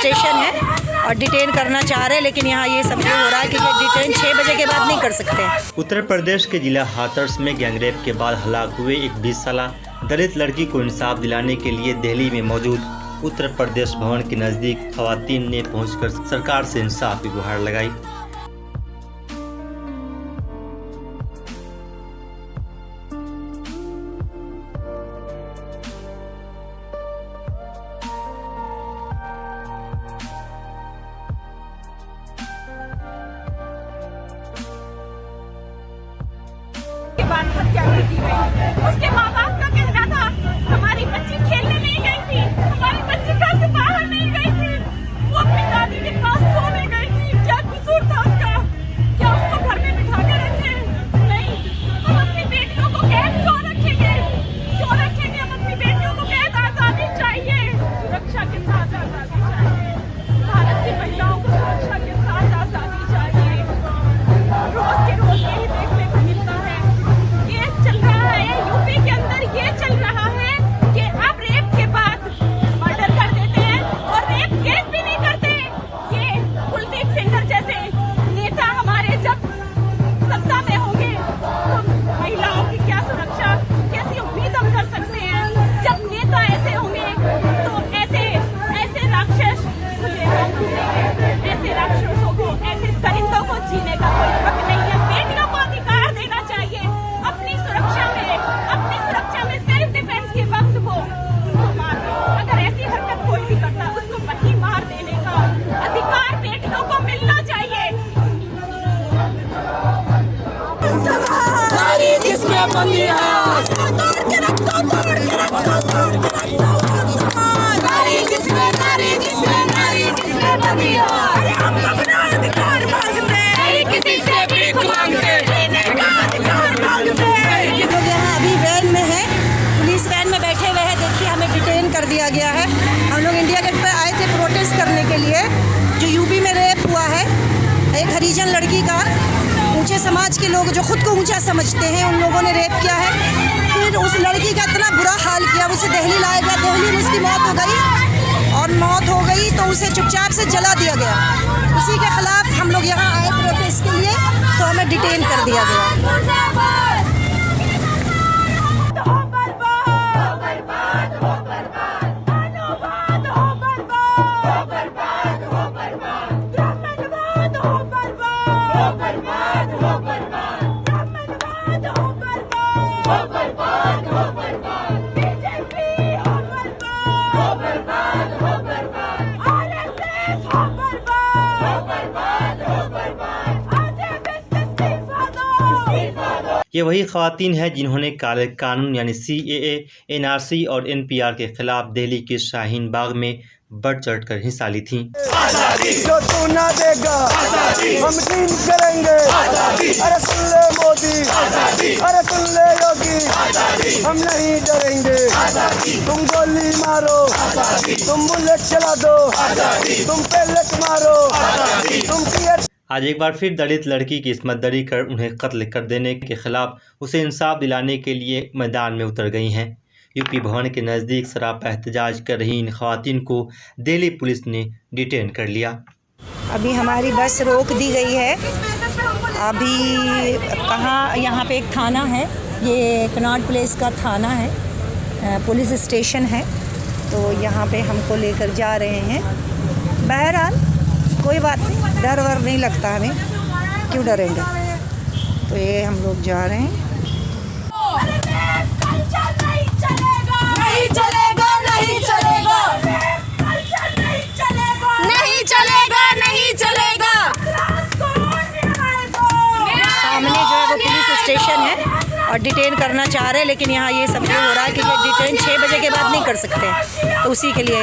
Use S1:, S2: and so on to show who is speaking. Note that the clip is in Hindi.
S1: स्टेशन है और डिटेन करना चाह रहे हैं, लेकिन यहाँ ये सब हो रहा है कि डिटेन 6 बजे के बाद नहीं कर सकते।
S2: उत्तर प्रदेश के जिला हाथरस में गैंगरेप के बाद हलाक हुए एक 20 साला दलित लड़की को इंसाफ दिलाने के लिए दिल्ली में मौजूद उत्तर प्रदेश भवन के नज़दीक खवातीन ने पहुंचकर सरकार से इंसाफ की गुहार लगाई।
S3: उसके माँ बाप का कहना था हमारी बच्ची खेलने नहीं गई थी, हमारी बच्ची घर से बाहर नहीं गई थी, वो अपनी दादी के पास सोने गई थी। क्या कसूर था उसका? क्या उसको घर में बिठा के रखे? नहीं, हम अपनी बेटियों को कैद क्यों रखेंगे? क्यों रखेंगे? हम अपनी बेटियों को कैद आजादी चाहिए, सुरक्षा के साथ आजादी चाहिए। भारत की महिलाओं को सुरक्षा के साथ आजादी चाहिए। रोज के रोज यही देखने को मिलता है। ये चल रहा है यूपी के अंदर, ये चल रहा है कि अब रेप के बाद मर्डर कर देते हैं और रेप केस भी नहीं करते। ये कुलदीप सेंगर जैसे नेता हमारे जब सत्ता में होंगे तो महिलाओं की क्या सुरक्षा, कैसी उम्मीद हम कर सकते हैं? जब नेता ऐसे होंगे तो ऐसे राक्षस ऐसे राक्षसों को, ऐसे दरिंदों को जीने का कोई हक नहीं है। बेटियों को अधिकार देना चाहिए अपनी सुरक्षा में सेल्फ डिफेंस के वक्त वो मार दो। अगर ऐसी हरकत कोई भी करता उसको वहीं मार देने का अधिकार बेटियों को मिलना चाहिए।
S4: नारी जिसमें बंदी है, नारी जिसमें बंदी है, हम अपना अधिकार मांगते हैं, किसी से भीख मांगते
S1: लोग यहाँ अभी वैन में है, पुलिस वैन में बैठे हुए हैं। देखिए हमें डिटेन कर दिया गया है। हम लोग इंडिया गेट पर आए थे प्रोटेस्ट करने के लिए। जो यूपी में रेप हुआ है एक हरिजन लड़की का, ऊंचे समाज के लोग जो खुद को ऊंचा समझते हैं उन लोगों ने रेप किया है। फिर उस लड़की का इतना बुरा हाल किया, उसे दिल्ली लाया गया, दिल्ली में उसकी मौत हो गई और मौत हो गई तो उसे चुपचाप से जला दिया गया। उसी के खिलाफ हम लोग यहाँ आए प्रोटेस्ट के लिए, तो हमें डिटेन कर दिया गया।
S2: ये वही खवातीन है जिन्होंने काले कानून यानी CAA, NRC और NPR के खिलाफ दिल्ली के शाहीन बाग में बढ़ चढ़कर हिस्सा ली थी।
S5: जो तू ना देगा हम ड्रीम करेंगे। अरे सुन ले मोदी, अरे सुन ले योगी, हम नहीं डरेंगे। तुम गोली मारो, तुम बुलेट चला दो, तुम पेलेट मारो, तुम
S2: आज एक बार फिर दलित लड़की की इस्मत दरी कर उन्हें कत्ल कर देने के खिलाफ उसे इंसाफ दिलाने के लिए मैदान में उतर गई हैं। यूपी भवन के नज़दीक सरापा एहतजाज कर रही इन खवातीन को दिल्ली पुलिस ने डिटेन कर लिया।
S1: अभी हमारी बस रोक दी गई है। अभी कहाँ, यहाँ पे एक थाना है, ये कनॉट प्लेस का थाना है, पुलिस स्टेशन है, तो यहाँ पे हमको लेकर जा रहे हैं। बहरहाल कोई बात नहीं, डर वर नहीं लगता हमें, क्यों डरेंगे। तो ये हम लोग जा रहे हैं।
S4: नहीं चलेगा, नहीं चलेगा, नहीं चलेगा, नहीं चलेगा।
S1: सामने जो है वो पुलिस स्टेशन है और डिटेन करना चाह रहे हैं, लेकिन यहाँ ये सब हो रहा है कि डिटेन 6 बजे के बाद नहीं कर सकते, तो उसी के लिए